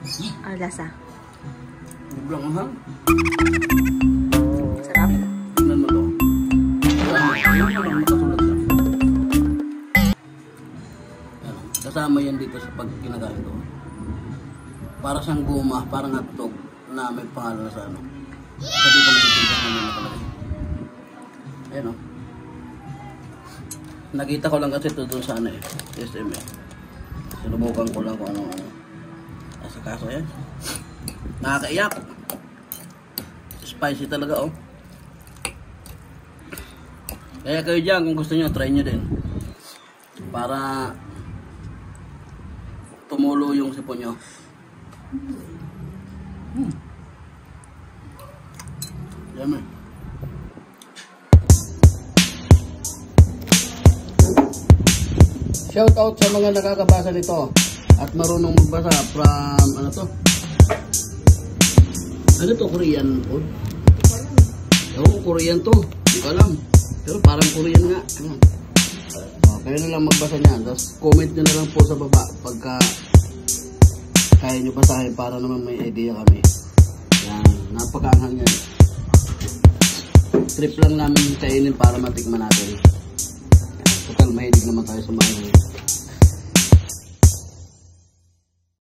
Ano lasa? Sobrang anghang. Sarap. Tingnan mo to. Kasama yan dito sa pag kinakain ko. Para siyang guma, parang hotdog na may pangalan sa ano. Sa dito may tindahan na nakalagay. Ayan o. Nakita ko lang kasi ito doon sa ano eh. SM eh. Sinubukan ko lang kung ano. Asa kaso yan. Nakakaiyak. Spicy talaga oh. Kaya kayo dyan kung gusto nyo, try nyo din. Para tumulo yung sipon nyo. Yummy. Shout out sa mga nakakabasa nito at marunong magbasa from ano to? Ano to? Korean food? Oo, Korean to. Hindi ko alam. Pero parang Korean nga. Kayo na lang magbasa niyan. Tapos comment nyo na lang po sa baba pagka kaya nyo basahin para naman may idea kami. Yan, napakaanghang yan. Trip lang namin kainin para matikman natin. Total, mahilig naman tayo sa mga